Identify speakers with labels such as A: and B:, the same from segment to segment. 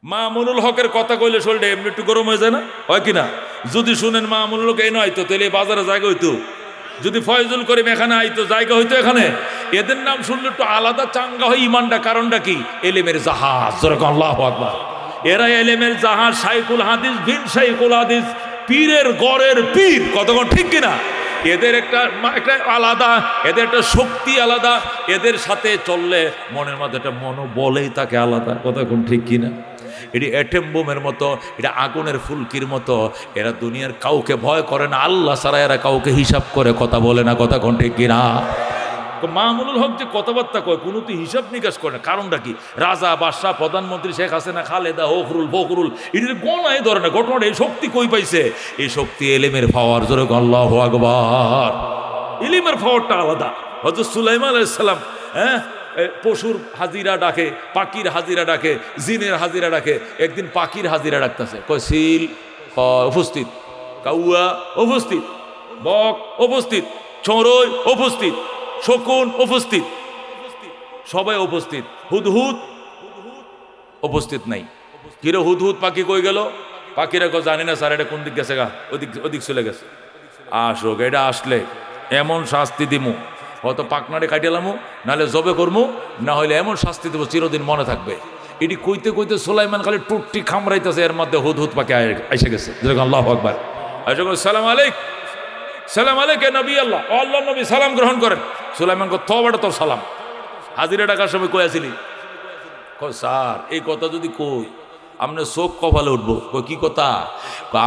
A: মামুনুল হকের কথা কইলে শরীরটা এমনি একটু গরম হয়ে যায় না, হয় কিনা? যদি শুনেন মামুনুল হক এই নয় তো তাহলে বাজারে জায়গা হইতো। যদি ফয়জুল করিম এখানে আইতো জায়গা হইতো এখানে। এদের নাম শুনলে একটু আলাদা চাঙ্গা হয় ইমানটা। কারণটা কি? এলেমের জাহাজ। আল্লাহু আকবার। এরা এলেমের জাহাজ, শাইখুল হাদিস বিন শাইখুল হাদিস, পীরের গড়ের পীর। কতক্ষণ ঠিক কিনা? এদের একটা আলাদা, এদের একটা শক্তি আলাদা। এদের সাথে চললে মনের মধ্যে একটা মনোবলেই তাকে আলাদা। কতক্ষণ ঠিক কিনা? এটি অ্যাটম বোমের মতো, এটা আগুনের ফুলকির মতো। এরা দুনিয়ার কাউকে ভয় করে না, আল্লাহ ছাড়া এরা কাউকে হিসাব করে কথা বলে না। কতক্ষণ ঠিক কিনা? মামুনুল হক যে কথাবার্তা কয় কোনো তো হিসাব নিকাশ করে না। কারণটা কি? রাজা, বাদশাহ, প্রধানমন্ত্রী, শেখ হাসিনা, খালেদা, ফখরুল এটির গণাই ধরে না। ঘটনাটা এই শক্তি কই পাইছে? এই শক্তি এলেমের পাওয়ার। জোরে আল্লাহু আকবার। এলিমের পাওয়ারটা আলাদা। হযরত সুলাইমান আলাইহিস সালাম পশুর হাজিরা ডাকে, পাখির হাজিরা ডাকে, জিনের হাজিরা ডাকে। একদিন পাখির হাজিরা ডাকতেছে, কয় সিল উপস্থিত, কাউয়া উপস্থিত, বক উপস্থিত, চড়ুই উপস্থিত, শকুন উপস্থিত, সবাই উপস্থিত। হুদহুদ উপস্থিত নাই। কিরে হুদহুদ পাখি কই গেল? পাখিরা কয় জানি না স্যার, এটা কোন দিক গেছে গা, ওদিক চলে গেছে। আসুক, এটা আসলে এমন শাস্তি দিমু, হয়তো পাকনারে কাটিলামু, নাহলে জবে করমু, না হলে এমন শাস্তি দেবো চিরদিন মনে থাকবে। এটি কইতে কইতে সুলাইমান খালি টুটটি খামড়াইতেছে, এর মধ্যে হুদহুদ পাখি এসে গেছে। আল্লাহু আকবার। সালাম আলাইক, সালাম আলাইক নবী আল্লাহ, ও আল্লাহ নবী সালাম গ্রহণ করেন। সুলাইমান কো তবাটা তোর সালাম। হাজিরা ডাকার সময় কই আসিলি? কয় স্যার এই কথা যদি কই আপনার চোখ কপালে উঠবো। কই কি কথা?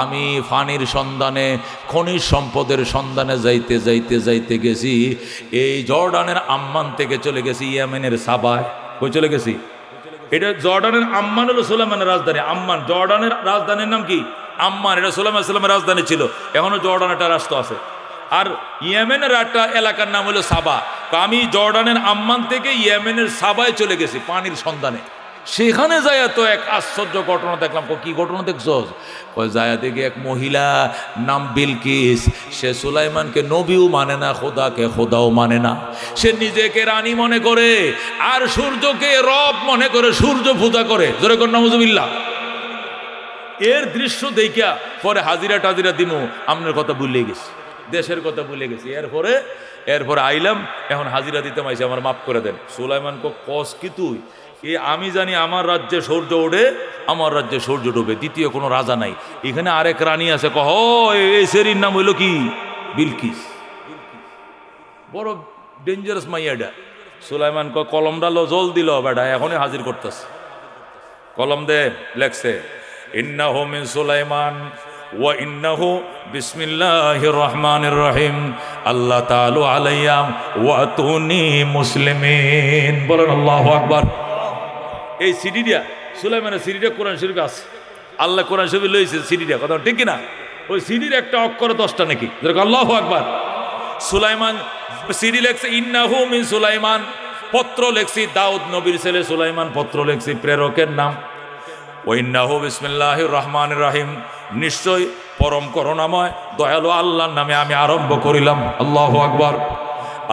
A: আমি ফানির সন্ধানে, খনিজ সম্পদের সন্ধানে যাইতে যাইতে যাইতে গেছি এই জর্ডানের আম্মান থেকে চলে গেছি ইয়েমেনের সাবায়। কই চলে গেছি? এটা জর্ডানের আম্মান হলো সুলাইমানের রাজধানী। আম্মান জর্ডানের রাজধানীর নাম কি? আম্মান। এটা সুলাইমান সালামের রাজধানী ছিল। এখনো জর্ডান একটা রাষ্ট্র আছে। আর ইয়েমেনের একটা এলাকার নাম হলো সাবা। আমি জর্ডানের আম্মান থেকে ইয়েমেনের সাবায় চলে গেছি পানির সন্ধানে। সেখানে যাইয়া তো এক আশ্চর্য ঘটনা দেখলাম। কি ঘটনা দেখছস? কয় যায়া দেখি এক মহিলা নাম বিলকিস, সে সুলাইমানকে নবীও মানে না, খোদাকে খোদাও মানে না। সে নিজেকে রানী মনে করে আর সূর্যকে রব মনে করে, সূর্য পূজা করে। জোরে কর নাউজুবিল্লাহ। এর দৃশ্য দেখিয়া পরে হাজিরা টাজিরা দিমু, আপনার কথা ভুলে গেছি, দেশের কথা ভুলে গেছি। এরপরে আইলাম, এখন হাজিরা দিতে মাইছে, আমার মাফ করে দেন। সুলাইমান কস কি তুই? আমি জানি আমার রাজ্যে সূর্য ওঠে, আমার রাজ্যে সূর্য ডুবে, দ্বিতীয় কোনো রাজা নাই। এখানে আরেক রানী আছে। এই সেরির নাম হইল কি? বিলকিস। বড় ডেঞ্জারাস মাইয়াডা। সুলাইমান কলমটা লো, জল দিল বেটা, এখনই হাজির করতেছে। কলম দে, লেখছে ইন্নাহু মিন সুলাইমান ওয়া ইন্নাহু বিসমিল্লাহির রহমানির রহিম আল্লাহ তাআলা আলাইয়া ওয়া তুনি মুসলিমিন। বলেন আল্লাহু আকবার। এই সিডিটা সুলাইমানের সিডিটা কোরআন শরীফে আছে। আল্লাহ কোরআন শরীফে লইছে সিডিটা। কথা ঠিক কিনা? ওই সিডির একটা অক্ষর 10টা নাকি। আল্লাহু আকবার। সুলাইমান সিডি লেখছে ইন্নাহু মিন সুলাইমান, পত্র লেখছি দাউদ নবীর ছেলে সুলাইমান, পত্র লেখছি প্রেরকের নাম। ওয়াইন্নাহু বিসমিল্লাহির রহমানির রহিম, নিশ্চয় পরম করুণাময় দয়ালু আল্লাহর নামে আমি আরম্ভ করিলাম। আল্লাহু আকবার।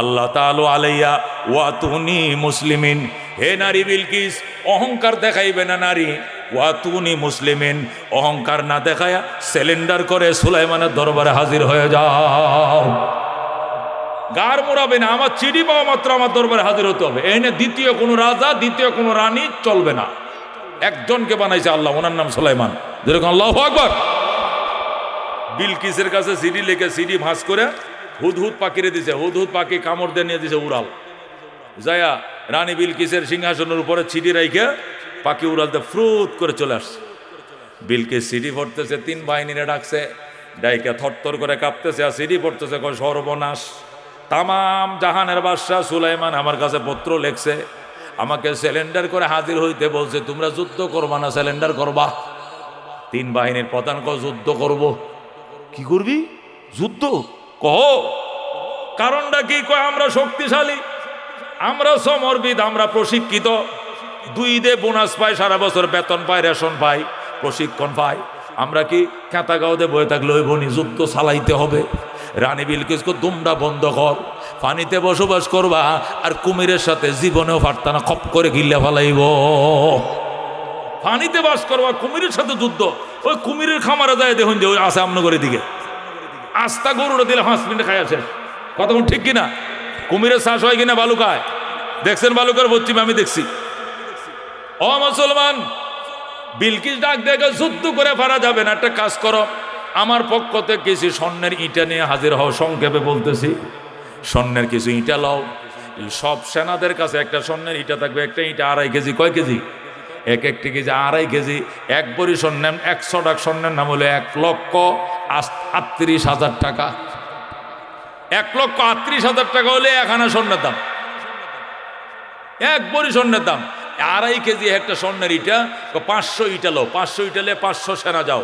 A: আল্লাহ তাআলা আলাইয়া ওয়া তুনি মুসলিমিন। হে নারী বিলকিস, অহংকার দেখাইবে না নারী। ওয়া তুনি মুসলিমিন, অহংকার না দেখায়া সিলিন্ডার করে সুলাইমানের দরবারে হাজির হয়ে যাও। গার মোড়াবে না, আমার চিঠি পাওয়া মাত্র আমার দরবারে হাজির হতে হবে। এনে দ্বিতীয় কোনো রাজা, দ্বিতীয় কোনো রানী চলবে না। একজনকে বানাইছে আল্লাহ, ওনার নাম সুলাইমান। যেরকম আল্লাহু আকবার। বিলকিসের কাছে সিডি লিখে, সিডি ভাঁজ করে হুদহুদ পাখিরে দিছে। হুদহুদ পাখি কামড় দিয়ে নিয়ে দিছে উড়াল। যায়া রানী বিলকিসের সিংহাসনের উপরে সিডি রাইখে পাখি উড়ালতে ফ্রুত করে চলে আসছে। বিলকিস সিডি পড়তেছে, 3 বাহিনীরে ডাকছে, ডাইকা থরথর করে কাঁপতেছে আর সিডি পড়তেছে। কয় সর্বনাশ, তামাম জাহানের বাদশাহ সুলাইমান আমার কাছে পত্র লেখছে, আমাকে সিলিন্ডার করে হাজির হইতে বলছে। তোমরা যুদ্ধ করবা না সিলিন্ডার করবা? 3 বাহিনীর প্রধান কয় যুদ্ধ করব। কি করবি? যুদ্ধ? কহ কারণটা কি? কয় আমরা শক্তিশালী, আমরা সমরবিদ, আমরা প্রশিক্ষিত। 2 ঈদে বোনাস পাই, সারা বছর বেতন পাই, রেশন পাই, প্রশিক্ষণ পাই। আমরা কি খেতা গাঁওতে বয়ে থাকলে হইব নি? যুদ্ধ চালাইতে হবে। রানী বিলকিসকে দুমড়া বন্ধ কর, পানিতে বসবাস করবা আর কুমিরের সাথে জীবনেও পারতা না, খপ করে গিল্লা ফেলাইব। পানিতে বাস করবা, কুমিরের সাথে যুদ্ধ। ওই কুমিরের খামারে যায় দেখুন যে ওই আছে আমনগরের দিকে, আস্তা গরুটা দিলে 5 মিনিটে খাই আসে। কতক্ষণ ঠিক কিনা? কুমিরের চাষ হয় কিনা বালুকায়? দেখছেন বালুকার পশ্চিমে? আমি দেখছি। ও মুসলমান, বিলকিস ডাক দেখে যুদ্ধ করে পারা যাবে না, একটা কাজ করো, আমার পক্ষ থেকে কিছু স্বর্ণের ইটা নিয়ে হাজির হও। সংক্ষেপে বলতেছি, স্বর্ণের কিছু ইটা লও। সব সেনাদের কাছে একটা স্বর্ণের ইটা থাকবে, একটা ইটা 2.5 কেজি। কয় কেজি? এক একটি কেজি 2.5 কেজি। এক বড়ি স্বর্ণের 100 টাকা স্বর্ণের নাম হলো 1,38,000 টাকা। 1,38,000 টাকা হলে 1 আনা স্বর্ণের দাম, এক বড়ি স্বর্ণের দাম। 2.5 কেজি একটা স্বর্ণের ইটা, 500 ইটা লো। 500 ইটালে 500 সেনা যাও,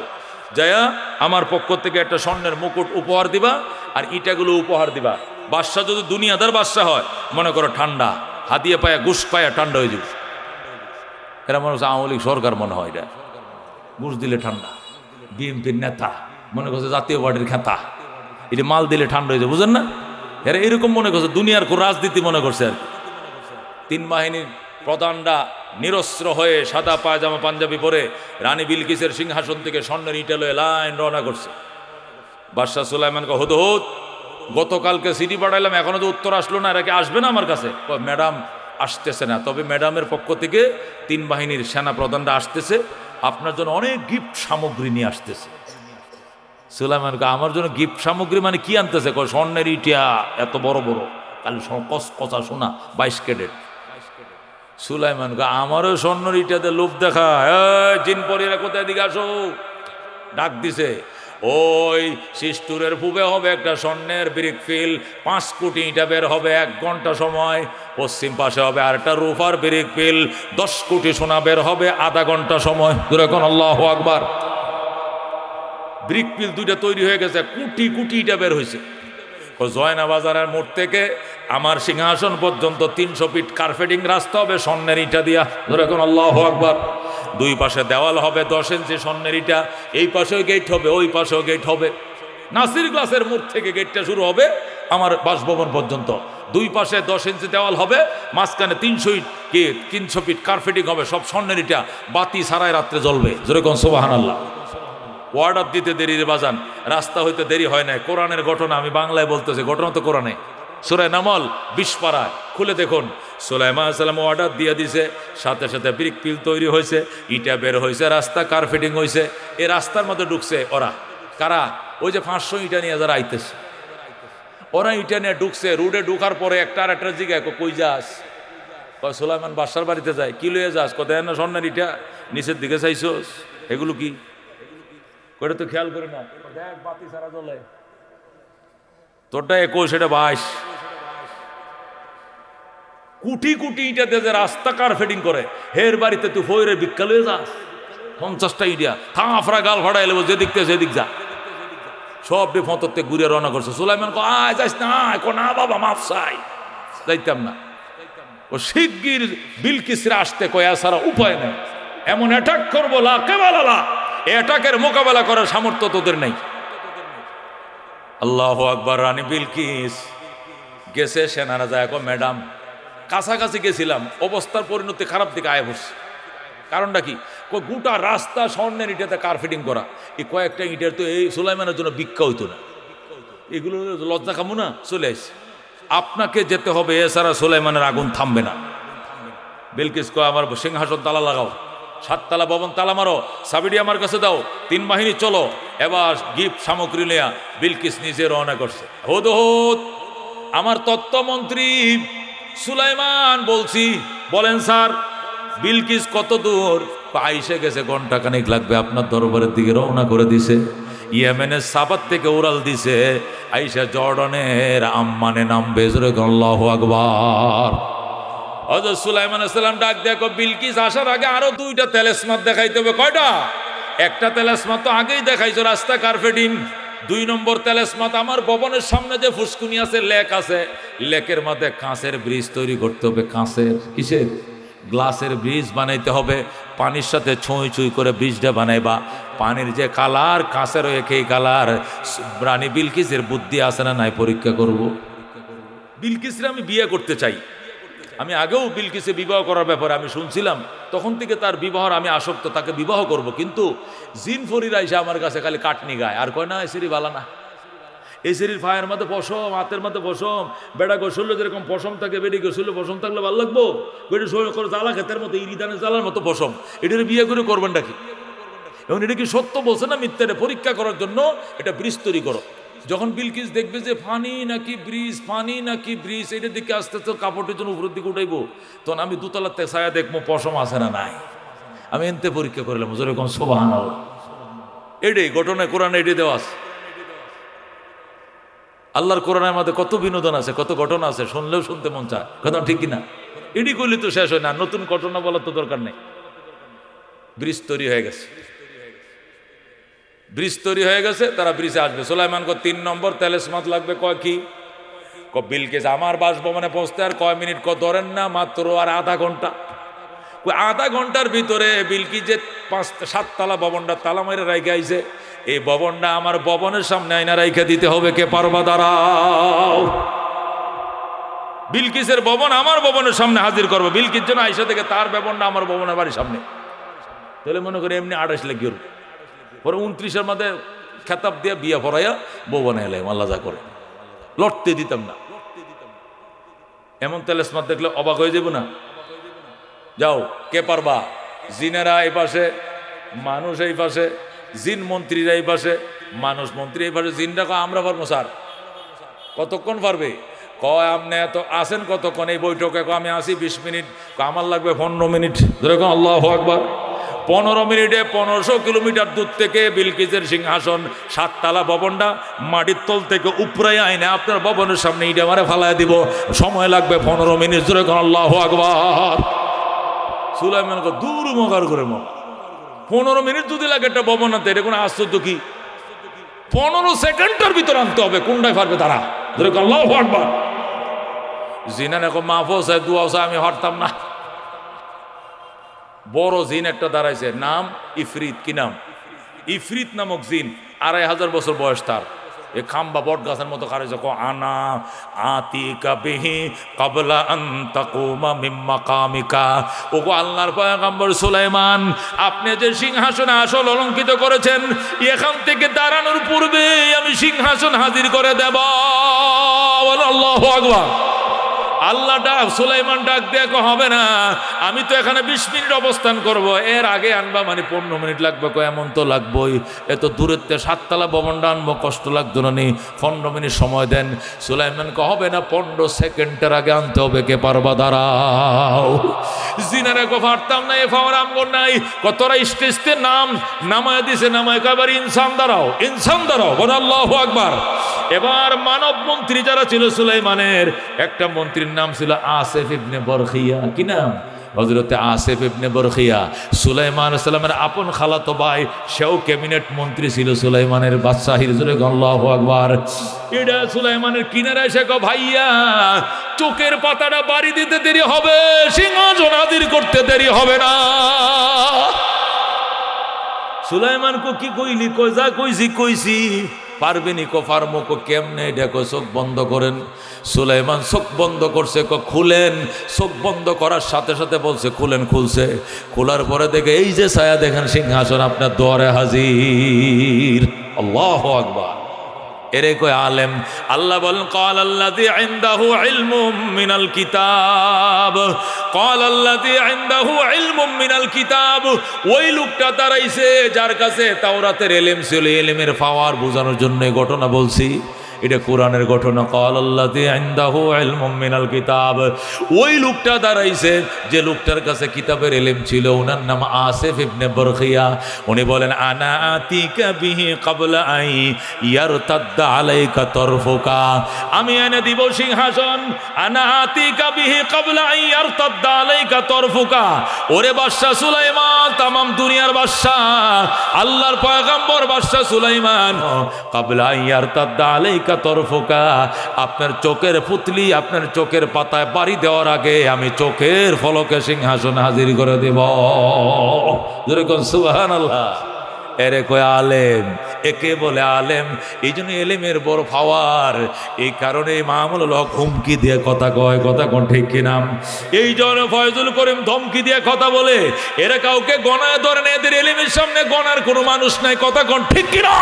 A: যায়া আমার পক্ষ থেকে একটা স্বর্ণের মুকুট উপহার দিবা, আর ইটাগুলো উপহার দিবা। বাদশা যদি দুনিয়াদার বাদশা হয়, মনে করো ঠান্ডা, হাতিয়ে পায়া ঘুষ পায়া ঠান্ডা হয়ে যাবে। এরা মনে হচ্ছে আওয়ামী লীগ সরকার, মনে হয় এটা ঘুষ দিলে ঠান্ডা। বিএনপির নেতা মনে করছে জাতীয় পার্টির খেতা, এটা মাল দিলে ঠান্ডা হয়ে যাবে, বুঝেন না? এরা এরকম মনে করছে, দুনিয়ার কোন রাজনীতি মনে করছে আর কি। 3 বাহিনীর প্রধানরা নিরস্ত্র হয়ে সাদা পায়জামা পাঞ্জাবি পরে রানী বিলকিসের সিংহাসন থেকে স্বর্ণের ইটা লয়ে লাইন রওনা করছে। বাদশাহ সুলাইমানকে, হুদহুদ, গতকালকে সিটি পাঠাইলাম, এখনো তো উত্তর আসলো না, এরা কি আসবে না আমার কাছে? ম্যাডাম আসতেছে না, তবে ম্যাডামের পক্ষ থেকে 3 বাহিনীর সেনা প্রধানরা আসতেছে, আপনার জন্য অনেক গিফট সামগ্রী নিয়ে আসতেছে। সুলাইমানকে, আমার জন্য গিফট সামগ্রী মানে কি আনতেছে? স্বর্ণের ইটা এত বড় বড়, কালি কচা সোনা 22 ক্যারেট। সুলাইমানকে, আমারও স্বর্ণের ইটাতে লোভ দেখা। জিন পরীরা কোথায়, দিকে আসো। ডাক দিছে, ওই শিষ্টুরের পূবে হবে একটা স্বর্ণের ব্রিকফিল, 5 কোটি ইটা বের হবে 1 ঘন্টা সময়। পশ্চিম পাশে হবে আরেকটা রূপার ব্রিকফিল, 10 কোটি সোনা বের হবে আধা ঘন্টা সময়। এখন আল্লাহু আকবার। ব্রিকফিল 2টা তৈরি হয়ে গেছে, কোটি কোটি ইটা বের হয়েছে। জয়না বাজারের মোড় থেকে আমার সিংহাসন পর্যন্ত 300 ফিট কার্পেটিং রাস্তা হবে স্বর্ণের ইটা দিয়া। এখন আল্লাহু আকবার। 2 পাশে দেওয়াল হবে 10 ইঞ্চি স্বর্ণের ইটা, এই পাশেও গেট হবে, ওই পাশেও গেট হবে। নাসির গ্লাসের মোড় থেকে গেটটা শুরু হবে আমার বাসভবন পর্যন্ত। 2 পাশে 10 ইঞ্চি দেওয়াল হবে, মাঝখানে 300 ফিট কার্পেটিং হবে, সব স্বর্ণের ইটা, বাতি সারায় রাত্রে জ্বলবে। যেরকম সুবহানাল্লাহ। অর্ডার দিতে দেরি রে বাজান, রাস্তা হইতে দেরি হয় না। কোরআনের ঘটনা, আমি বাংলায় বলতেছি, ঘটনা তো কোরআনে। সূরা নামল 20 পারায় খুলে দেখুন। সুলাইমান আলাইহিস সালাম অর্ডার দিয়ে দিছে, সাথে সাথে ব্রিকফিল তৈরি হয়েছে, ইটা বের হয়েছে, রাস্তা কার্পেটিং হয়েছে। এই রাস্তার মধ্যে ঢুকছে ওরা, কারা? ওই যে 500 ইটা নিয়ে যারা আইতেছে, ওরা ইটা নিয়ে ঢুকছে। রোডে ঢুকার পরে একটা আর একটা জিগায়, কই যাস? কয় সুলাইমান বাদশার বাড়িতে যায়। কি লইয়া যাস? দেন না স্বর্ণের ইটা, নিচের দিকে চাইছস, এগুলো কি? ওটা তো খেয়াল করে না, দেখ বাতি সারা জ্বলে, তোরটা 21, এটা 22। কোটি কোটি ইটা দিয়ে যে রাস্তা কার্পেটিং করে, হের বাড়িতে তুই ফইরে ভিক্ষা লয়ে যাস 50টা ইটা, থাফরা গাল ফাড়া এলে যেদিক থেকে সেদিক যা। সব ফতরতে ঘুরে রওনা করছে। সুলাইমান কো, আয় যাস না, না বাবা মাফ চাই, যাইতাম না। ও শিগগির বিলকিসরা আসতে কয়া সারা উপায় নেই, এমন অ্যাটাক করবো লা কেবালালা, অ্যাটাকের মোকাবেলা করার সামর্থ্য তোদের নেই। আল্লাহু আকবার। রানী বিলকিস গেছে, সেনারা যায়, ম্যাডাম কাছাকাছি গেছিলাম, অবস্থার পরিণতি খারাপ দিকে আয় বসছে। কারণটা কি? গোটা রাস্তা স্বর্ণের ইটাতে কার্পেটিং করা। এই কয়েকটা ইটের তো এই সুলাইমানের জন্য ভিক্ষা হইতো না, এগুলো লজ্জা কামু না, চলে আসছে। আপনাকে যেতে হবে, এছাড়া সুলাইমানের আগুন থামবে না। বিলকিস কয়, আমার সিংহাসন তালা লাগাও, 7 তলা ভবন তালা মারো, সাবিডি আমার কাছে দাও, 3 বাহিনী চলো। এবার গিফট সামগ্রী নেয়া বিলকিস নিজে রওনা করছে। হুদহুদ, আমার তত্ত্বমন্ত্রী সুলাইমান বলছি। বলেন স্যার, বিলকিস কত দূর? আইসে গেছে, ঘন্টা খানিক লাগবে, আপনার দরবারের দিকে রওনা করে দিছে। ইয়েমেনের সাবাত থেকে উড়াল দিছে, আইসা জর্ডানের আম্মানে নামবে। আল্লাহু আকবার। হযরত সুলাইমান আলাইহিস সালাম ডাক দেখো, বিলকিস আসার আগে আরো 2টা তেলেসমাত দেখাইতে হবে। কয়টা? একটা তেলেসমাত তো আগেই দেখাইছো, রাস্তা কার্পেটিং। 2 নম্বর তেলেসমাত, আমার ভবনের সামনে যে ফুসকুনি আছে, লেক আছে, লেকের মধ্যে কাঁচের ব্রিজ তৈরি করতে হবে। কাঁচের, কিসের? গ্লাসের ব্রিজ বানাইতে হবে। পানির সাথে ছুঁই ছুঁই করে ব্রিজটা বানাইবা। পানির যে কালার, কাঁচের একই কালার। রানী বিলকিসের বুদ্ধি আছে না নাই পরীক্ষা করব। বিলকিসরে আমি বিয়ে করতে চাই, আমি আগেও বিলকিসে বিবাহ করার ব্যাপারে আমি শুনছিলাম, তখন থেকে তার বিবাহর আমি আসক্ত, তাকে বিবাহ করব। কিন্তু জিন ফরিরা এসে আমার কাছে খালি কাটনি গায় আর কয় না এসেরি বালা না, এই শরীর ফায়ের মধ্যে পশম, হাতের মধ্যে পশম, বেড়া গোসল যেরকম পশম থাকে, বেড়ি গোসলে পশম থাকলে ভালো লাগবো, বেড়ি জ্বালা ক্ষেতের মতো ইরিদানের জ্বালার মতো পশম, এটার বিয়ে করে করবেন নাকি? এবং এটা কি সত্য বলছে না মিথ্যারে পরীক্ষা করার জন্য এটা ব্রিজ তৈরি করো। যখন বিলকিস দেখবে যে ফানি নাকি ব্রিজ, ফানি নাকি ব্রিজ, এটা দিকে আস্তে আস্তে কাপড়ের জন্য উপরের দিকে উঠাইবো, তখন আমি দুতলার থেকে ছায়া দেখবো পশম আছে না নাই। আমি এনতে পরীক্ষা করলাম যেরকম সুবহানাল্লাহ। এটাই ঘটনায় কোরআনে এটি দেওয়া আছে। আল্লাহর কোরআনের মধ্যে কত বিনোদন আছে, কত ঘটনা আছে, শুনলেও শুনতে মন চায়, কথা ঠিক কিনা? এটি করলে তো শেষ হয় না, নতুন ঘটনা বলার তো দরকার নেই। ব্রিজ তৈরি হয়ে গেছে, ব্রিজ তৈরি হয়ে গেছে, তারা ব্রিজে আসবে। সুলাইমান কো 3 নম্বর তেলেসমাত লাগবে, কয় কি? বিলকিস আমার বাসভবনে পৌঁছতে আর কয় মিনিট, ধরেন না মাত্র আর আধা ঘন্টা। আধা ঘন্টার ভিতরে বিলকিস যে 5-7 তলা ভবনটা তালা মেরে রাইখে আইছে, এই ভবনটা আমার ভবনের সামনে আইনা রাইখে দিতে হবে, কে পারবা? দাঁড়াও, বিলকিসের ভবন আমার ভবনের সামনে হাজির করবো। বিলকিস যেন আইসা থেকে তার ভবনটা আমার ভবনের বাড়ির সামনে, তাহলে মনে করি এমনি 28 লাখ ইউরো, পরে 29-এর মধ্যে খেতাব দিয়ে বিয়ে পড়াইয়া ভবনে এলাম, আল্লাহ যা করে লড়তে দিতাম না। এমন তেলেসমাত দেখলে অবাক হয়ে যাব না? যাও, কে পারবা? জিনেরা এই পাশে, মানুষ এই পাশে, জিন মন্ত্রীরা এই পাশে, মানুষ মন্ত্রী এই পাশে। জিনরা কয় আমরা পারবো স্যার। কতক্ষণ পারবে? কয় আপনি এত আসেন কতক্ষণ এই বৈঠকে? আমি আসি 20 মিনিট। আমার লাগবে 15 মিনিট। যেরকম আল্লাহু আকবার, 15 মিনিটে 1500 কিলোমিটার দূর থেকে বিলকিসের সিংহাসন 7 তলা ভবনটা মাটির তল থেকে উপরে আইনে আপনার ভবনের সামনে ইটা মারে ফালাই দিব, সময় লাগবে 15 মিনিট। যেরকম আল্লাহু আকবার। সুলাইমান দূর মগার করে 15 মিনিট যদি লাগে একটা ভবন আনতে, এটা কোনো আশ্চর্য কি? 15 সেকেন্ডের ভিতর আনতে হবে, কোনটাই পারবে তারা? আল্লাহু আকবার। জিনা এখন মাহফুজ হয়, দুয়া আছে, আমি হারতাম না। বড় জিন একটা দাঁড়াইছে, নাম ইফরিত। কি নাম? ইফরিত নামক জিন, 2500 বছর বয়স তার। এ খাম্বা বট গাছের মতো কারে যখন আনা আতিকা বিহি ক্বাবলা আন তাকুমা মিন মাকামিকা। ওগো আল্লাহর পয়গম্বর সুলাইমান, আপনি যে সিংহাসনে আসল অলঙ্কিত করেছেন, এখান থেকে দাঁড়ানোর পূর্বে আমি সিংহাসন হাজির করে দেব। আল্লাহু আকবার। আল্লাহ ডাক, সুলাইমান ডাক দেখো হবে না, আমি তো এখানে 20 মিনিট অবস্থান করব, এর আগে আনবা মানে 15 মিনিট লাগবে। এমন তো লাগবেই, এত দূরের 7 তলা ভবনটা আনবো, কষ্ট লাগতো না, 15 মিনিট সময় দেন। সুলাইমান হবে না, 15 সেকেন্ডের আগে আনতে হবে, কে পারবা? দাঁড়াও। জিনারে পারতাম না, এ ফাওয়ার আমগর নাই, কতরা স্টেজতে নামায় দিছে, নামায় কবার ইনসান দাঁড়াও, ইনসান দাঁড়াও, বল আল্লাহু আকবার। এবার মানব মন্ত্রী যারা ছিল সুলাইমানের, একটা মন্ত্রীর নাম ছিল আসেফ ইবনে বরখিয়া। কি নাম? হযরতে আসেফ ইবনে বরখিয়া, সুলাইমান আলাইহিস সালামের আপন খালাতো ভাই, সেও ক্যাবিনেট মন্ত্রী ছিল সুলাইমানের বাদশাহীর। জোরে আল্লাহু আকবার। এটা সুলাইমানের কিনারে এসে কয়, ভাইয়া চোখের পাতাটা বাড়ি দিতে দেরি হবে, সিংহাসন হাজির করতে দেরি হবে না। সুলাইমান কো কি কইলি? কই যা কইছি পারবেনি। পারমো। কেমনে? দেখো চোখ বন্ধ করেন। সুলাইমান চোখ বন্ধ করছে, খুলেন। চোখ বন্ধ করার সাথে সাথে বলছে খুলেন। খুলছে। খোলার পরে দেখে এই যে ছায়া দেখেন, সিংহাসন আপনার দুয়ারে হাজির। আল্লাহু আকবার। এরে কয় আলেম। আল্লাহ বলেন ক্বালাল্লাযী ইনদাহু ইলমুম মিনাল কিতাব, ক্বালাল্লাযী ইনদাহু ইলমুম মিনাল কিতাব। ওই লোকটা দাঁড়াইছে যার কাছে তাওরাতের ইলম ছিল, ইলমের পাওয়ার বোঝানোর জন্য এই ঘটনা বলছি। এটা কোরআনের ঘটনা। ক্বালাল্লাযী ইনদাহু ইলমুম মিনাল কিতাব। ওই লোকটা দাঁড়াইছে যে লোকটার কাছে কিতাবের ইলম ছিল, ওনার নাম আসেফ ইবনে বরখিয়া। উনি বলেন আনা আতিকা বিহি ক্বাবলা আই ইয়ারতাদ্দা আলাইকা তরফুকা। আমি এনে দিব সিংহাসন। আনা আতিকা বিহি ক্বাবলা আই ইয়ারতাদ্দা আলাইকা তরফুকা। ওরে বাদশা সুলাইমান, তামাম দুনিয়ার বাদশা, আল্লাহর পয়গম্বর বাদশা সুলাইমান, ক্বাবলা আই ইয়ারতাদ্দা আলাইকা তরফুকা, আপনার চোখের পুতলি, আপনার চোখের পাতায় বাড়ি দেওয়ার আগে আমি চোখের ফলকে সিংহাসন হাজির করে দেব। যেরকম সুবহানাল্লাহ। এরে কয় আলেম, একে বলে আলেম। এই জন্য এলেমের বড় পাওয়ার। এই কারণে মামুনুল হক হুমকি দিয়ে কথা কয়, কথা কোন ঠিক কিনা? এই জন্য ফয়জুল করিম ধমকি দিয়ে কথা বলে। এরা কাউকে গণায় ধরে না, এদের এলেমের সামনে গণার কোনো মানুষ নাই, কথা কোন ঠিক কিনা?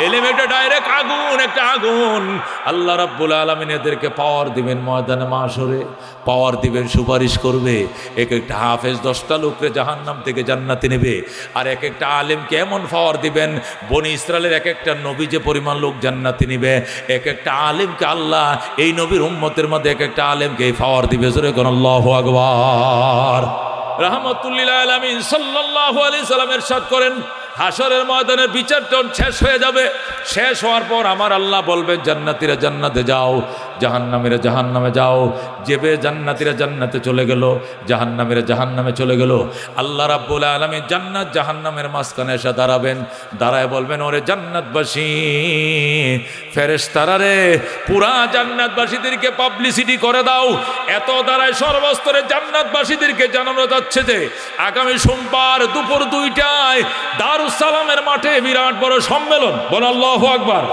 A: এলেম একটা ডাইরেক্ট আগুন, একটা আগুন। আল্লাহ রাব্বুল আলামিন এদেরকে পাওয়ার দিবেন ময়দানে মাশরে, পাওয়ার দিবেন, সুপারিশ করবে। এক একটা হাফেজ 10টা লোকরে জাহান্নাম থেকে জান্নাতে নেবে। আর এক একটা আলেমকে এমন পাওয়ার দিবেন, বনি ইসরায়েলের এক একটা নবী যে পরিমাণ লোক জান্নাতে নিবে, এক একটা আলেমকে আল্লাহ এই নবীর উম্মতের মধ্যে এক একটা আলেমকে এই পাওয়ার দিবে। জোরে কোন আল্লাহু আকবার। রাহমাতুল্লিল আলামিন সাল্লাল্লাহু আলাইহি সাল্লাম ইরশাদ করেন, হাসরের ময়দানের বিচারটা শেষ হয়ে যাবে। শেষ হওয়ার পর আমার আল্লাহ বলবেন, জান্নাতীরা জান্নাতে যাও, জাহান্নামীরা জাহান্নামে যাও। যেবে জান্নাতীরা জান্নাতে চলে গেল, জাহান্নামীরা জাহান্নামে চলে গেল। আল্লাহ রাব্বুল আলামিন জান্নাত জাহান্নামের মাঝখানে এসে দাঁড়াবেন, দাঁড়ায় বলবেন, ওরে জান্নাতবাসী ফেরেশতারা রে, পুরা জান্নাতবাসীদেরকে পাবলিসিটি করে দাও। এত দ্বারায় সর্বস্তরে জান্নাতবাসীদেরকে জানানো যাচ্ছে যে আগামী সোমবার দুপুর 2টায় দারুস সালামের মাঠে বিরাট বড় সম্মেলন। বল আল্লাহু আকবার।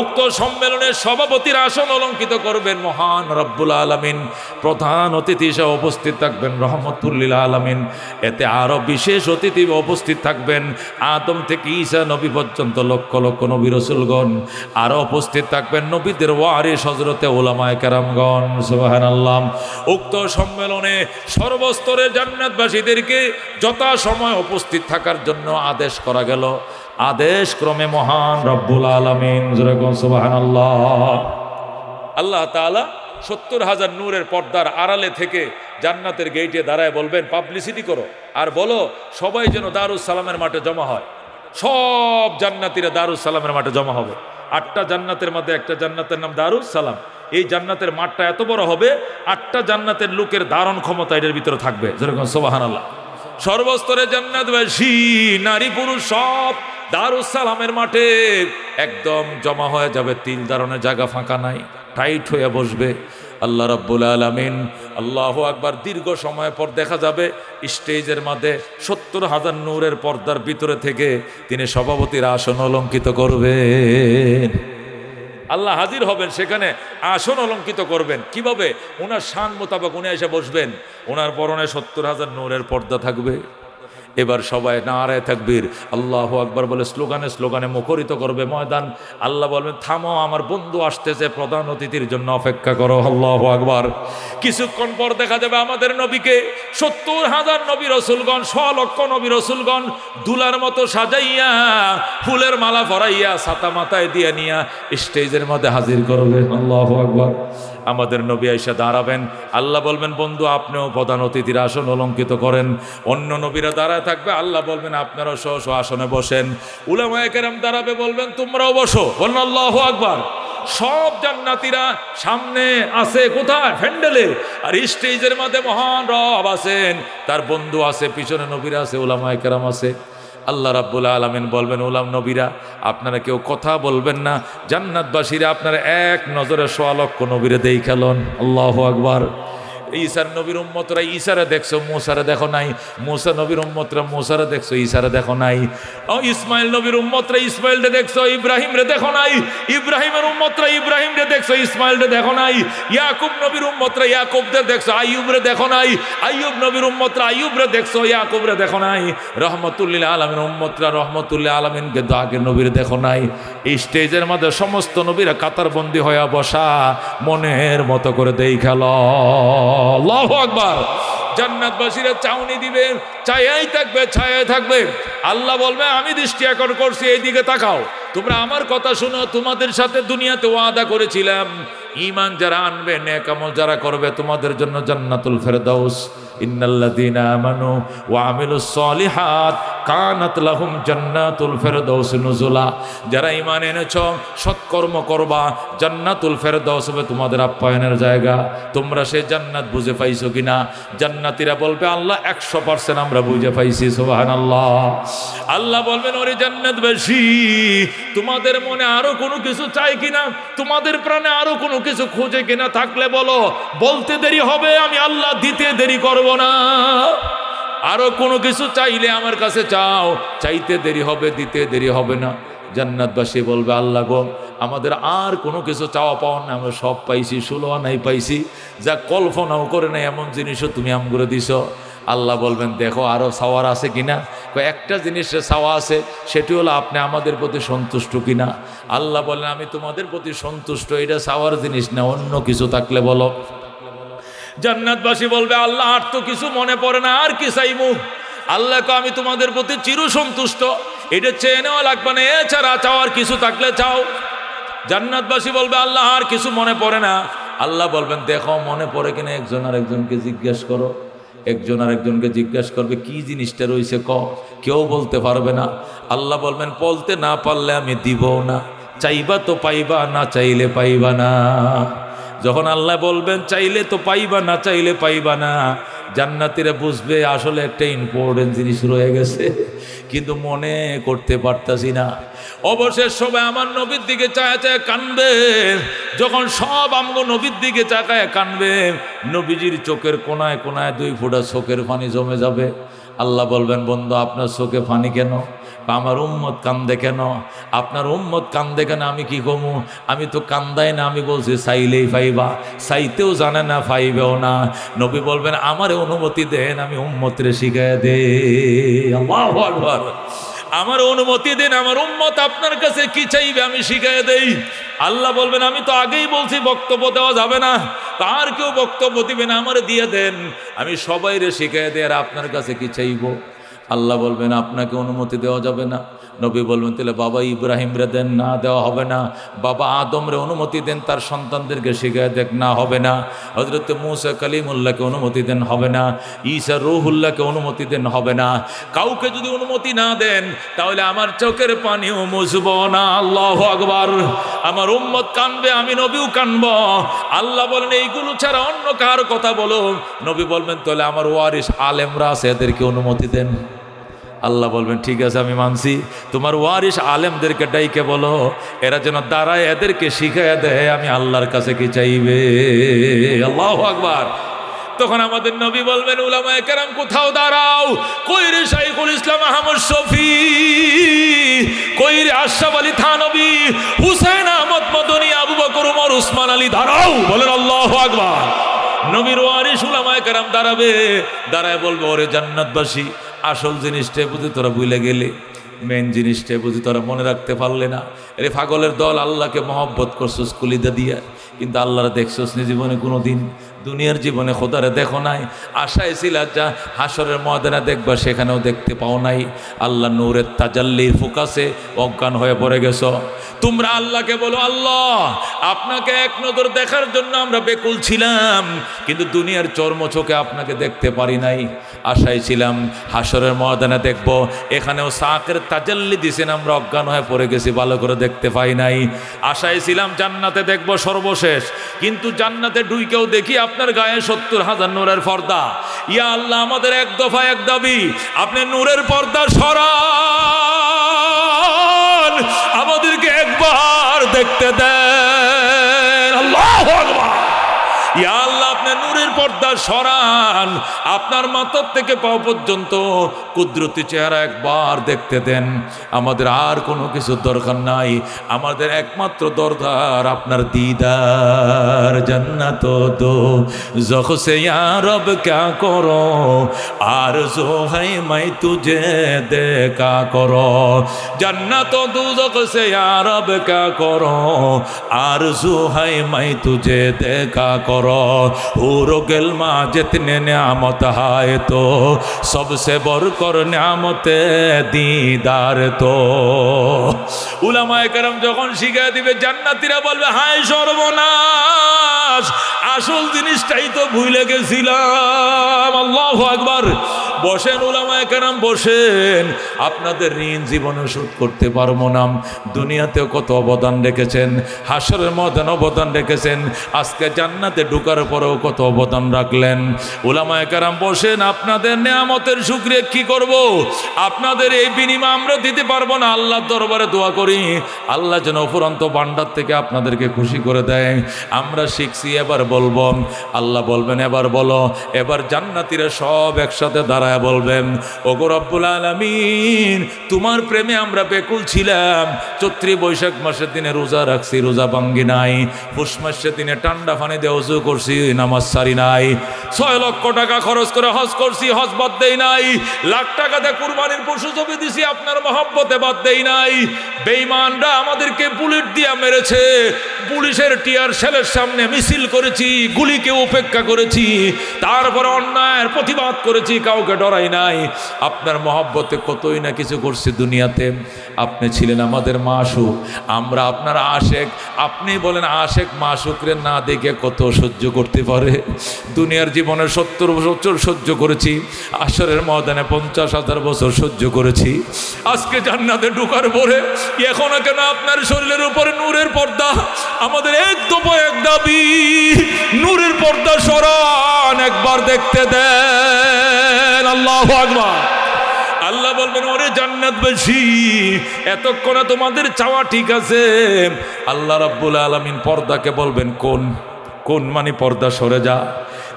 A: উক্ত সম্মেলনের সভাপতির আসন অলঙ্কিত করবেন মহান রব্বুল আলামিন। প্রধান অতিথি হিসেবে উপস্থিত থাকবেন রহমতুল লিল আলামিন। এতে আরো বিশেষ অতিথি উপস্থিত থাকবেন আদম থেকে ঈসা নবী পর্যন্ত লক্ষ লক্ষ নবী রাসূলগণ। আরো উপস্থিত থাকবেন নবীদের ওয়ারিস হযরতে উলামায়ে কেরামগণ। সুবহানাল্লাহ। উক্ত সম্মেলনে সর্বস্তরের জান্নাতবাসীদেরকে যথাসময়ে উপস্থিত থাকার জন্য আদেশ করা গেল। আদেশ ক্রমে মহান রব্বুল আলামিন, যেরকম সুবহানাল্লাহ, আল্লাহ তাআলা 70,000 নূরের পর্দার আড়ালে থেকে জান্নাতের গেইটে দাঁড়ায় বলবেন, পাবলিসিটি করো আর বলো সবাই যেন দারুস সালামের মাঠে জমা হয়। সব জান্নাতীরা দারুস সালামের মাঠে জমা হবে। 8টা জান্নাতের মধ্যে একটা জান্নাতের নাম দারুস সালাম। এই জান্নাতের মাঠটা এত বড় হবে, 8টা জান্নাতের লোকের ধারণ ক্ষমতা এর ভিতরে থাকবে। যেরকম সুবহানাল্লাহ। সর্বস্তরে জান্নাতবাসী নারী পুরুষ সব দারুস সালামের মাঠে একদম জমা হয়ে যাবে। তিল ধারণের জায়গা ফাঁকা নাই, টাইট হয়ে বসবে। আল্লাহ রাব্বুল আলামিন, আল্লাহু আকবার, দীর্ঘ সময় পর দেখা যাবে স্টেজের মধ্যে 70,000 নূরের পর্দার ভিতরে থেকে তিনি সভাপতির আসন অলঙ্কিত করবেন। আল্লাহ হাজির হবেন সেখানে, আসন অলঙ্কিত করবেন। কিভাবে? ওনার শান মোতাবেক উনি এসে বসবেন। ওনার পরনে 70,000 নূরের পর্দা থাকবে। এবার সবাই নারায়ে তাকবীর আল্লাহু আকবার বলে স্লোগানে স্লোগানে মুখরিত করবে ময়দান। আল্লাহ বলবেন, থামো, আমার বন্ধু আসতেছে, প্রধান অতিথির জন্য অপেক্ষা করো। আল্লাহু আকবার। কিছুক্ষণ পর দেখা যাবে আমাদের নবীকে 70,000 নবী রাসূলগণ, 100 লক্ষ নবী রাসূলগণ দুলার মতো সাজাইয়া, ফুলের মালা পরাইয়া, ছাতা মাথায় দিয়ে নিয়া স্টেজের মধ্যে হাজির করবে। আল্লাহু আকবার। আমাদের নবী আয়েশা দাঁড়াবেন। আল্লাহ বলবেন, বন্ধু আপনিও প্রধান অতিথির আসন অলঙ্কিত করেন। অন্য নবীরা দাঁড়ায় থাকবে। আল্লাহ বলবেন, আপনারাও স্ব স্ব আসনে বসেন। উলামায়ে কেরাম দাঁড়াবে, বলবেন তোমরাও বসো। বলুন আল্লাহু আকবার। সব জান্নাতীরা সামনে আছে, কোথায়? প্যান্ডেলে। আর স্টেজের মধ্যে মহান রব আছেন, তার বন্ধু আছে, পিছনে নবীরা আছে, উলামায়ে কেরাম আছে। আল্লাহ রাব্বুল আলামিন বলবেন, ওলাম নবীরা আপনারা কেউ কথা বলবেন না। জান্নাতবাসীরা আপনারা এক নজরে 100 লক্ষ নবীরে দেখালন। আল্লাহু আকবার। ঈসার নবীর উম্মতরা ঈসারে দেখছো, মুসারে দেখো নাই। মুসা নবীর উম্মতরা মুসারে দেখছো, ঈসারে দেখো নাই। ইসমাইল নবীর উম্মতরা ইসমাইলরে দেখছো, ইব্রাহিমরে দেখো নাই। ইব্রাহিমের উম্মতরা ইব্রাহিমরে দেখছো, ইসমাইলরে দেখো নাই। ইয়াকুব নবীর উম্মতরা ইয়াকুবদের দেখছো, আইয়ুবরে দেখো নাই। আইয়ুব নবীর উম্মতরা আইয়ুবরে দেখছো, ইয়াকুবরে দেখো নাই। রহমতুল্লিল আলামিন উম্মতরা রহমতুল্লিল আলামিনকে আগে নবীর দেখো নাই। এই স্টেজের মধ্যে সমস্ত নবীরা কাতারবন্দি হয়ে বসা, মনের মতো করে দেখালো। আল্লাহু আকবার। জান্নাতবাসীরা চাউনি দিবে, ছায়াই থাকবে, ছায়াই থাকবে। আল্লাহ বলবে, আমি দৃষ্টি আকর্ষণ করছি, এইদিকে তাকাও, তোমরা আমার কথা শোনো। তোমাদের সাথে দুনিয়াতে ওয়াদা করেছিলাম, ঈমান যারা আনবে, নেক আমল যারা করবে, তোমাদের জন্য জান্নাতুল ফেরদাউস। ইন্নাল্লাযীনা আমানু ওয়া আমিলুস সলিহাত কানাত লাহুম জান্নাতুল ফেরদাউস নুজুলা। যারা ঈমান এনেছো, সৎকর্ম করবা, জান্নাতুল ফেরদাউস হবে তোমাদের আপ্যায়নের জায়গা। তোমরা সেই জান্নাত বুঝে পাইছো কিনা? জান্নাতীরা বলবে, আল্লাহ 100% আমরা বুঝে পাইছি। সুবহানাল্লাহ। আল্লাহ বলবেন, ওরে জান্নাতবাসী, তোমাদের মনে আরো কোনো কিছু চাই কিনা? তোমাদের প্রাণে আরো কোনো কিছু খোঁজে কিনা? থাকলে বলো, বলতে দেরি হবে, আমি আল্লাহ দিতে দেরি করব না। আরো কোনো কিছু চাইলে আমার কাছে চাও, চাইতে দেরি হবে, দিতে দেরি হবে না। জান্নাতবাসী বলবে আল্লাহ গো আমাদের আর কোনো কিছু চাওয়া পাওয়া না, আমরা সব পাইছি, 16 আনাই পাইছি, যা কল্পনাও করে নাই এমন জিনিসও তুমি আমগুলো দিছ। আল্লাহ বলবেন দেখো আরও চাওয়ার আছে কিনা, একটা জিনিসের চাওয়া আছে, সেটি হলো আপনি আমাদের প্রতি সন্তুষ্ট কিনা। আল্লাহ বলেন আমি তোমাদের প্রতি সন্তুষ্ট, এটা চাওয়ার জিনিস না, অন্য কিছু থাকলে বলো। জান্নাতবাসী বলবে আল্লাহ আর তো কিছু মনে পড়ে না, আর কি চাইমু। আল্লাহ আমি তোমাদের প্রতি চির সন্তুষ্ট, এটা চেয়ে নেওয়া লাগবে না, এছাড়া চাওয়ার কিছু থাকলে চাও। জান্নাতবাসী বলবে আল্লাহ আর কিছু মনে পড়ে না। আল্লাহ বলবেন দেখো মনে পড়ে কিনা, একজন আর একজনকে জিজ্ঞেস করো। একজন আর একজনকে জিজ্ঞেস করবে কি জিনিসটা রয়েছে কেউ বলতে পারবে না। আল্লাহ বলবেন বলতে না পারলে আমি দিব না, চাইবা তো পাইবা, না চাইলে পাইবা না। যখন আল্লাহ বলবেন চাইলে তো পাইবা, না চাইলে পাইবা না, জান্নাতীরা বুঝবে আসলে একটা ইম্পর্টেন্ট জিনিস রয়ে গেছে, কিন্তু মনে করতে পারতাছি না। অবশেষ সবাই আমার নবীর দিকে চায় চায় কানবে। যখন সব আমগো নবীর দিকে চাকায় কানবে, নবীজির চোখের কোনায় কোনায় 2 ফোঁটা চোখের পানি জমে যাবে। আল্লাহ বলবেন বন্ধু আপনার চোখে পানি কেন? আমার উম্মত কান্দে কেন? আপনার উম্মত কান্দে কেন? আমি কি কমু? আমি তো কান্দাই না, আমি বলছি চাইলেই পাইবা, চাইতেও জানে না, পাইবেও না। নবী বলবেন আমারে অনুমতি দেন, আমি উম্মতরে শিখায় দে। আল্লাহু আকবার। আমার অনুমতি দেন, আমার উম্মত আপনার কাছে কি চাইবে আমি শিখায় দেই। আল্লাহ বলবেন আমি তো আগেই বলছি বক্তব্য দেওয়া যাবে না, তার কেউ বক্তব্য দিবে না, আমারে দিয়ে দেন, আমি সবাইরে শিখায় দেই। আর আপনার কাছে কি চাইব? আল্লাহ বলবেন আপনাকে অনুমতি দেওয়া যাবে না। নবী বলবেন তাহলে বাবা ইব্রাহিমরে দেন, না দেওয়া হবে না। বাবা আদমরে অনুমতি দেন, তার সন্তানদেরকে শিখায় দেখ, না হবে না। হযরত মূসা কালিমুল্লাহকে অনুমতি দেন, হবে না। ঈসা রূহুল্লাহকে অনুমতি দেন, হবে না। কাউকে যদি অনুমতি না দেন তাহলে আমার চোখের পানিও মুছব না। আল্লাহু আকবার। আমার উম্মত কানবে, আমি নবীও কানব। আল্লাহ বলেন এইগুলো ছাড়া অন্য কার কথা বলো। নবী বলবেন তাহলে আমার ওয়ারিস আলেমরা আছে, এদেরকে অনুমতি দেন। আল্লাহ বলবেন ঠিক আছে আমি মানছি, তোমার ওয়ারিস আলেমদেরকে ডাইকে বলো, এরা যেন দাঁড়ায় এদেরকে শিখাইয়া দেয় আমি আল্লাহর কাছে কি চাইবে। আল্লাহু আকবার। তখন আমাদের নবী বলবেন উলামায়ে কেরাম কোথাও দাঁড়াও, কই রে শাইখুল ইসলাম আহমদ শফি, কই রে আশরাফ আলী থানবী, হুসাইন আহমদ মদনী, আবু বকর ওমর উসমান আলী, দাঁড়াও। বলেন আল্লাহু আকবার। নবীর ওয়ারিস উলামায়ে কেরাম দাঁড়াবে, দাঁড়ায় বলবে ওরে জান্নাতবাসী, আসল জিনিসটাই বুঝি তোরা ভুলে গেলে, মেন জিনিসটাই বুঝি তোরা মনে রাখতে পারলে না। রে পাগলের দল, আল্লাহকে মহব্বত করছোস কুলিদা দিয়া, কিন্তু আল্লাহরে দেখছোস নি জীবনে কোনো দিন? দুনিয়ার জীবনে খোদারে দেখো নাই। আশায় ছিল যা হাসরের ময়দানে দেখবা, সেখানেও দেখতে পাও নাই। আল্লাহ নূরের তাজাল্লির ফোকাসে অজ্ঞান হয়ে পড়ে গেছো। তোমরা আল্লাহকে বলো আল্লাহ আপনাকে এক নজর দেখার জন্য আমরা বেকুল ছিলাম, কিন্তু দুনিয়ার চর্ম চোখে আপনাকে দেখতে পারি নাই। আশায় ছিলাম হাসরের ময়দানে দেখব, এখানেও সাকের তাজাল্লি দিছেন, আমরা অজ্ঞান হয়ে পড়ে গেছি, ভালো করে দেখতে পাই নাই। আশায় ছিলাম জান্নাতে দেখব সর্বশেষ, কিন্তু জান্নাতে ঢুইকেও দেখি আপনার গায়ে 70,000 নূরের পর্দা। ইয়া আল্লাহ আমাদের এক দফা এক দাবি, আপনি নূরের পর্দা সরান, আমাদেরকে একবার দেখতে দেন। আল্লাহু আকবার। ইয়া আল্লাহ আপনি নূরের পর্দা সরান, আপনার মাথার থেকে পাও পর্যন্ত কুদরতি চেহারা একবার দেখতে দেন। আমাদের আর কোনো কিছু দরকার নাই, আমাদের একমাত্র দরকার আপনার দিদার। জান্নাত দো যখসে ইয়া রব ক্যা করো, আরজু है मैं तुझे देखा करो। জান্নাত দো যখসে ইয়া রব ক্যা করো, আরজু है मैं तुझे देखा करो। हुरो गिल्मा जितने नियामत है तो सबसे बढ़कर नियामत दीदार तो। উলামায়ে কেরাম যখন শিখাই দিবে, জান্নাতীরা বলবে হায় সর্বনাশ, আসল জিনিসটাই তো ভুলে গেছিলাম। আল্লাহু আকবার। বসেন উলামায়ে কেরাম বসেন, আপনাদের ঋণ জীবনে শোধ করতে পারবো না। দুনিয়াতেও কত অবদান রেখেছেন, হাসরের ময়দানে অবদান রেখেছেন, আজকে জান্নাতে ঢোকার পরেও কত অবদান রাখলেন। উলামায়ে কেরাম বসেন, আপনাদের নেয়ামতের শুকরিয়া কি করব? আপনাদের এই বিনিময় আমরা দিতে পারবো না। আল্লাহর দরবারে দোয়া করি, আল্লাহ যেন অফুরন্ত ভান্ডার থেকে আপনাদেরকে খুশি করে দেয়। আমরা শিখছি রাখছি, এবার বলবো। আল্লাহ বলবেন এবার বলো। এবার জান্নাতীরা সব একসাথে দাঁড়ায় বলবেন, ওগো রব্বুল আলামিন, তোমার প্রেমে আমরা বেকুল ছিলাম। চৈত্রী বৈশাখ মাসের দিনে রোজা রাখছি, রোজা ভাঙ্গি নাই। পুষ মাসের দিনে ঠান্ডা পানি দিয়ে ওযু করছি, নামাজ সারি নাই। 6 লক্ষ টাকা খরচ করে হজ করছি, হজ বাদ দেই নাই। লাখ টাকা দিয়ে কুরবানির পশু জমি দিছি, আপনার মহব্বতে বাদ দেই নাই। বেঈমানরা আমাদেরকে বুলেট দিয়ে মেরেছে, পুলিশের টিয়ার সেলের সামনে মিছিল করেছি, গুলিকে উপেক্ষা করেছি, তারপর অন্যায়ের প্রতিবাদ করেছি, কাউকে ডরাই নাই। আপনার মহব্বতে কতই না কিছু করছি দুনিয়াতে। আপনি ছিলেন আমাদের মাশউক, আমরা আপনার আশেক। আপনি বলেন আশেক মাশউকরে না দেখে কত সহ্য করতে পারে। দুনিয়ার জীবনে 70 বছর সহ্য করেছি, আসরের ময়দানে 50,000 বছর সহ্য করেছি। আজকে জান্নাতে ঢোকার পরে এখনো কেন আপনার শরীরের উপরে নূরের পর্দা? আমাদের এক দফা এক দাবি, নূরের পর্দা সরান, একবার দেখতে দেন। আল্লাহু আকবার। আল্লাহ বলবেন, ওরে জান্নাতবাসী, এতক্ষণে তোমাদের চাওয়া ঠিক আছে। আল্লাহ রাব্বুল আলামিন পর্দাকে বলবেন, কোন কোন মানে পর্দা সরে যা।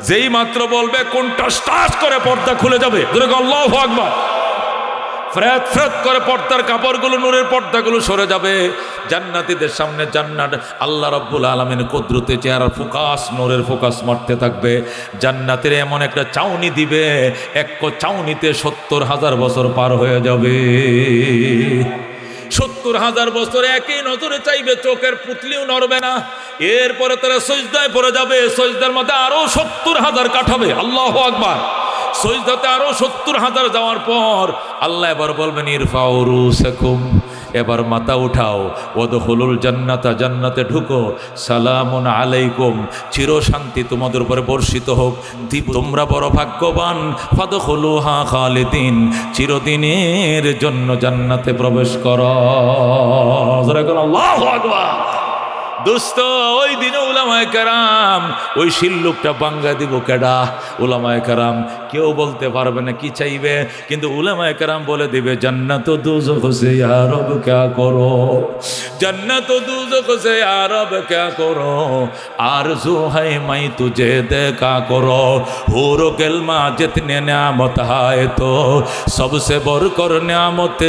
A: যেই মাত্র বলবে কোন, টাস টাস করে পর্দা খুলে যাবে। আল্লাহু আকবার। ফ্রাত ফ্রাত করে পর্দার কাপড়গুলো, নূরের পর্দাগুলো সরে যাবে। জান্নাতীদের সামনে জান্নাত, আল্লাহ রাব্বুল আলামিন কুদরতে চেহারার ফোকাস, নূরের ফোকাস মারতে থাকবে। জান্নাতের এমন একটা চাউনি দিবে, এক চাউনিতে 70,000 বছর পার হয়ে যাবে। 70,000 বছর একই নজরে চাইবে, চোখের পুতলিও নড়বে না। এরপরে তারা সজদায় পড়ে যাবে, সজদার মধ্যে আরো 70,000 কাটাবে। আল্লাহু আকবার। সজদাতে আরো 70,000 যাওয়ার পর আল্লাহ এবার বলবেন, ইরফাউ রুসাকুম, এবার মাথা উঠাও, ওয়াদখুলুল জান্নাতা, জান্নাতে ঢুকো, সালামুন আলাইকুম, চির শান্তি তোমাদের উপরে বর্ষিত হোক, তোমরা বড় ভাগ্যবান, ফাদখুলুহা খালিদিন, চিরদিনের জন্য জান্নাতে প্রবেশ করো। আল্লাহু আকবার। দোস্ত, ওই দিনে উলামায়ে কেরাম ওই শিল্লুকটা বাঙ্গা দিব কেডা? উলামায়ে কেরাম কেউ বলতে পারবে না কি চাইবে, কিন্তু উলামায়ে কেরাম বলে দিবে, জান্নাত ও দোজখ সে ইয়া রব ক্যা করো, জান্নাত ও দোজখ সে ইয়া রব ক্যা করো, আরজু है मैं तुझे देखा करो, हूर गलमा जितने नियामत है तो सबसे बढ़कर नियामत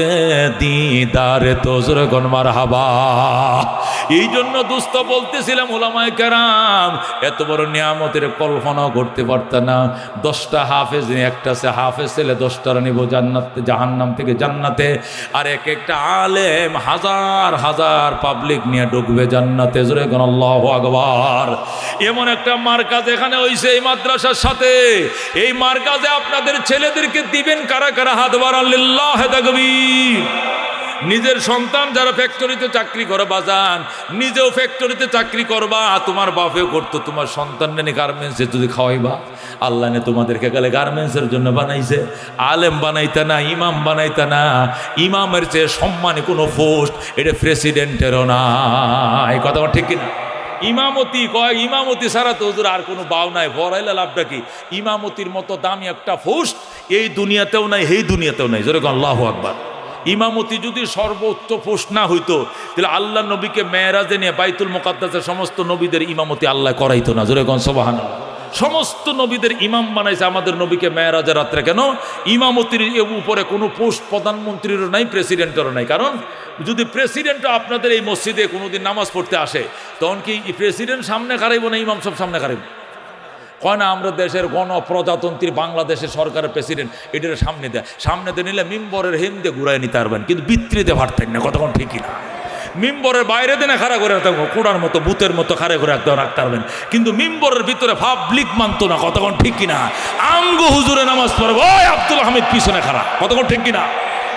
A: दीदार तो जुरगन मारहाबा। এই জন্য দোস্ত বলতেছিলাম, উলামায়ে কেরাম এত বড় নিয়ামতের কল্পনাও করতে পারত না। 10টা হাফেজ, একটা সে হাফেজ ছেলে 10টার নিব জান্নাতে, জাহান্নাম থেকে জান্নাতে। আর এক একটা আলেম হাজার হাজার পাবলিক নিয়ে ঢুকবে জান্নাতে। জোরে কোন আল্লাহু আকবার। এমন একটা মার্কাজ এখানে হইছে এই মাদ্রাসার সাথে। এই মার্কাজে আপনাদের ছেলেদেরকে দিবেন কারা কারা? হাত বাড়ান, লিল্লাহি তাকবীর। নিজের সন্তান যারা ফ্যাক্টরিতে চাকরি করে বাজান, নিজেও ফ্যাক্টরিতে চাকরি করবা, তোমার বাপেও করতো, তোমার সন্তান নেই গার্মেন্টসে যদি খাওয়াইবা। আল্লাহ নে তোমাদেরকে গেলে গার্মেন্টসের জন্য বানাইছে, আলেম বানাইতে না, ইমাম বানাইতে না। ইমামের চেয়ে সম্মানে কোনো পোস্ট এটা প্রেসিডেন্টেরও না। এই কথা ঠিক কিনা? ইমামতি কয়, ইমামতি ছাড়া তো হুজুর আর কোনো বাউ নাই, ভরাইলে লাভটা কি? ইমামতির মতো দামি একটা পোস্ট এই দুনিয়াতেও নাই, এই দুনিয়াতেও নাই। জোরে আল্লাহু আকবার। ইমামতি যদি সর্বোচ্চ পোস্ট না হইতো, তাহলে আল্লাহ নবীকে মেরাজে নিয়ে বাইতুল মুকাদ্দাসের সমস্ত নবীদের ইমামতি আল্লাহ করাইতো না। জোরে কোন সুবহানাল্লাহ। সমস্ত নবীদের ইমাম বানাইছে, আমাদের নবীকে মেরাজের রাত্রে কেন? ইমামতির উপরে কোনো পোস্ট প্রধানমন্ত্রীরও নাই, প্রেসিডেন্টেরও নাই। কারণ যদি প্রেসিডেন্টও আপনাদের এই মসজিদে কোনোদিন নামাজ পড়তে আসে, তখন কি প্রেসিডেন্ট সামনে খারাইব না ইমাম সব সামনে খারাইব? কয় না, আমরা দেশের গণপ্রজাতন্ত্রী বাংলাদেশের সরকারের প্রেসিডেন্ট, এটার সামনে দেয়, সামনে দিয়ে নিলে মিম্বরের হেমদে ঘুরাই নিতে পারবেন, কিন্তু বিত্রিতে ভাটতেন না। কতক্ষণ ঠিকই না। মিম্বরের বাইরে দিনে খাড়া করে রাখতে কোড়ার মতো, বুথের মতো খাড়া করে রাখতে পারবেন, কিন্তু মিম্বরের ভিতরে পাবলিক মানতো না। কতক্ষণ ঠিক কিনা? আঙ্গ হুজুরে নামাজ পড়বে, ওই আব্দুল হামিদ পিছনে খাড়া। কতক্ষণ ঠিক কিনা?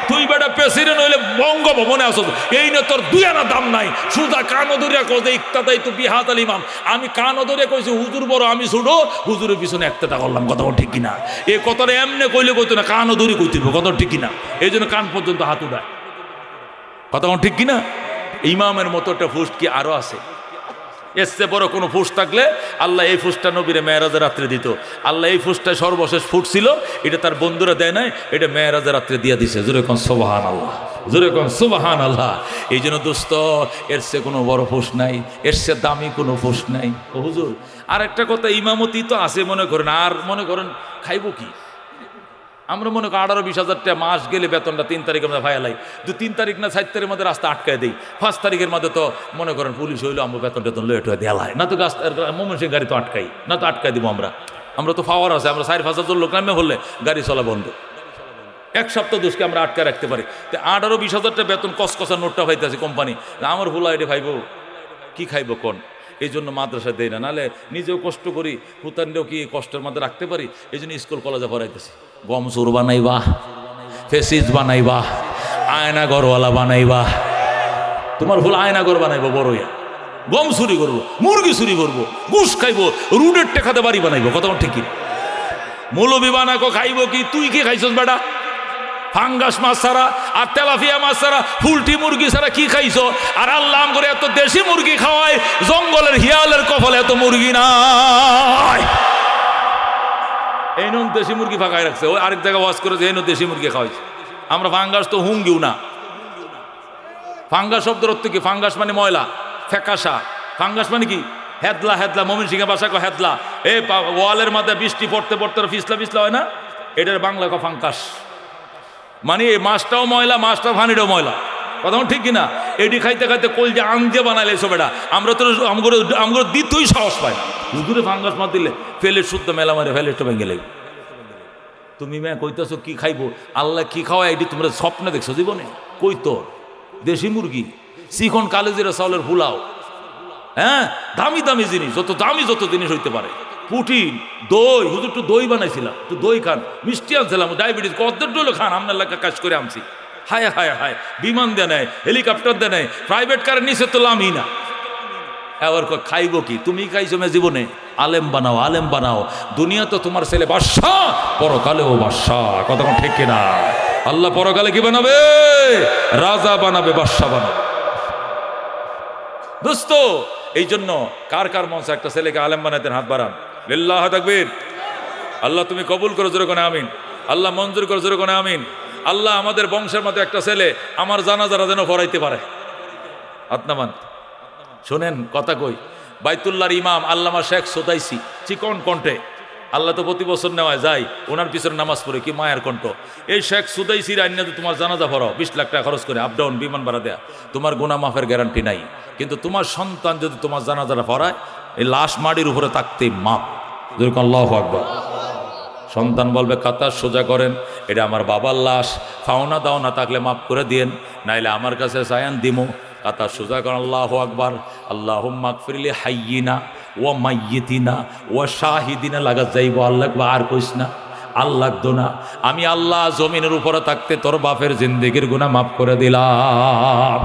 A: তুই বেটা প্রেসিডেন্ট হইলে বঙ্গভবনে আসো, এই না তোর 2 আনা দাম নাই। সুদা কানো ধরিয়া কইছে ইক্তাদাই তো বিহাত আল ইমাম, আমি কানো ধরিয়া কইছি হুজুর বড় আমি ছোটো, হুজুরের পিছনে একটাটা করলাম। কতক্ষণ ঠিক কিনা? এই কথাটা এমনি কইলে কইতো না, কানো ধরে কইতে হবে। কতক্ষণ ঠিক কিনা? এই জন্য কান পর্যন্ত হাত উঠায়। কতক্ষণ ঠিক কিনা? ইমামের মতো একটা ফুস্ট কি আরো আছে? এসছে বড় কোনো ফুস থাকলে আল্লাহ এই ফুসটা নবীরে মেরাজের রাত্রে দিত। আল্লাহ এই ফুসটা সর্বশেষ ফুট ছিল, এটা তার বন্ধুরা দেয় নাই, এটা মেরাজের রাত্রে দিয়ে দিছে। জোরে কোন সুবহানাল্লাহ। জোরে কোন সুবহানাল্লাহ। এই জন্য দোস্ত, এর সে কোনো বড় পোষ নাই, এর সে দামি কোনো পোষ নাই। ও হুজুর, আর একটা কথা, ইমামতি তো আছে মনে করেন, আর মনে করেন খাইব কি? আমরা মনে করি 18-20 হাজার টাকা মাস গেলে বেতনটা 3 তারিখের মধ্যে ভাইয়ালাই, 2-3 তারিখ না 4 তারিখের মধ্যে রাস্তা আটকায় দেই, 5 তারিখের মধ্যে তো মনে করেন পুলিশ হইলো আমরা বেতন টেতন লেট হয়ে দেওয়ায় না, তো ময়মনসিংহ গাড়ি তো আটকাই না, তো আটকাই দিব আমরা তো পাওয়ার আছে, আমরা 4-5 হাজার লোক নামে হলে গাড়ি চলা বন্ধ। 1 সপ্তাহ দোষকে আমরা আটকা রাখতে পারি। তো 18-20 হাজার টাকা বেতন কসকসা নোটটা পাইতেছে কোম্পানি, আমার ভুলা এটা ভাইব কি খাইব কোন? এই জন্য মাদ্রাসা দেয় না, নাহলে নিজেও কষ্ট করি, হুতানটাও কি কষ্টের মধ্যে রাখতে পারি। এই জন্য স্কুল কলেজে পড়াইতেছি। গম চোর বানাইবা, ফেসিস বানাইবা, আয়না ঘরওয়ালা বানাইবা, তোমার ভুল আয়না ঘর বানাইবো বড় ইয়া, গম চুরি করবো, মুরগি চুরি করবো, ঘুষ খাইবো, রুডের টেকাতে বাড়ি বানাইবো, কথা ঠিক কি? মৌলবি বানাকো খাইব কি? তুই কি খাইছস বেটা? ফাঙ্গাস মাছ ছাড়া আর তেলাফিয়া মাছ ছাড়া, ফুলটি মুরগি ছাড়া কি খাইছো? আর আল্লাহ করে এত দেশি মুরগি খাওয়ায়, জঙ্গলের হিয়ালের কপালে এত মুরগি নাই। এই নুন দেশি মুরগি ফাঁকায় রাখছে, ওই আরেক জায়গায় ওয়াজ করেছে এই দেশি মুরগি খাওয়াইছে। আমরা ফাঙ্গাস তো হুঙ্গিও না। ফাঙ্গাস শব্দের অর্থ কি? ফাঙ্গাস মানে ময়লা, ফেকাসা। ফাঙ্গাস মানে কি? হেদলা, হেদলা ময়মনসিংহে ভাষা কয় হেদলা। এই ওয়ালের মধ্যে বৃষ্টি পড়তে পড়তে ফিসলা ফিসলা হয় না, এটার বাংলা কয় ফাঙ্কাস। মানে এই মাছটাও ময়লা, মাছটাও পানিটাও ময়লা, কথা ঠিক কিনা? এটি খাইতে খাইতে কল যে আংজে বানাইলে এসব, এটা আমরা তো আমগুলো দ্বিতীয় সাহস পাই না। হুজুরে ফাঙ্গাস মার দিলে ফেলে শুদ্ধ মেলা মারে ফেলে একটু ভেঙে লাগবে। তুমি ম্যা কইতেছো কি খাইবো, আল্লাহ কি খাওয়া এটি তোমরা স্বপ্নে দেখছো জীবনে? কই তো দেশি মুরগি, চিকন কালেজিরা চাউলের ফুলাও, হ্যাঁ দামি দামি জিনিস, যত দামি যত জিনিস হইতে পারে, পুটিন, দই। হুজুর একটু দই বানাইছিলাম, একটু দই খান, মিষ্টি আনছিলাম, ডায়াবেটিস কদ্দের ডোলো খান, আপনার এলাকা কাজ করে আনছি। হায় হায় হায়, বিমান দেয় নেয়, হেলিকপ্টার দেয় নেয়, প্রাইভেট কারের নিচে তো লামই না। এবার খাইব কি? তুমি খাইছো মে জীবনে? আলেম বানাও, আলেম বানাও। দুনিয়া তো তোমার ছেলে বাদশা, পরকালেও বাদশা, কথা ঠিক কিনা? আল্লাহ পরকালে কি বানাবে? রাজা বানাবে, বাদশা বানাবে। দোস্ত, এই জন্য কার কার মন চায় একটা ছেলেকে আলেম বানাইতেন? হাত বাড়ান। লিল্লাহ তাকবীর। আল্লাহ তুমি কবুল করো, জোরে কোনে আমিন। আল্লাহ মঞ্জুর করো, জোরে কোনে আমিন। আল্লাহ আমাদের বংশের মধ্যে একটা ছেলে আমার জানাজারা যেন পড়াইতে পারে। হাত নামান। শোনেন কথা কই, বাইতুল্লাহর ইমাম আল্লামা শেখ সোদাইসি, চিকন কণ্ঠে, আল্লাহ তো প্রতি বছর নেওয়া যায়, ওনার পিছনে নামাজ পড়ে, কি মায়ের কণ্ঠ। এই শেখ সুদাইসির আইন যদি তোমার জানাজা পড়াও, 20 লাখ টাকা খরচ করে আপ ডাউন বিমান ভাড়া দেয়া, তোমার গুনাহ মাফের গ্যারান্টি নাই। কিন্তু তোমার সন্তান যদি তোমার জানাজাটা পড়ায়, এই লাশ মাটির উপরে থাকতেই মাপ। যেরকম আল্লাহু আকবার। সন্তান বলবে কাতার সোজা করেন, এটা আমার বাবার লাশ, ফাওনা দাওনা থাকলে মাফ করে দিয়েন, নাইলে আমার কাছে চায়ান দিমো। কাতার সোজা করেন, আল্লাহু আকবার। আল্লাহুম্মা গফিরলি হাইয়িনা ওয়া মাইয়িতিনা ওয়া শাহিদিনা লাগা যাইব। আল্লাহ আর কইস না, আল্লাহ দোনা, আমি আল্লাহ জমিনের উপরে থাকতে তোর বাপের জিন্দেগির গুনাহ মাফ করে দিলাম।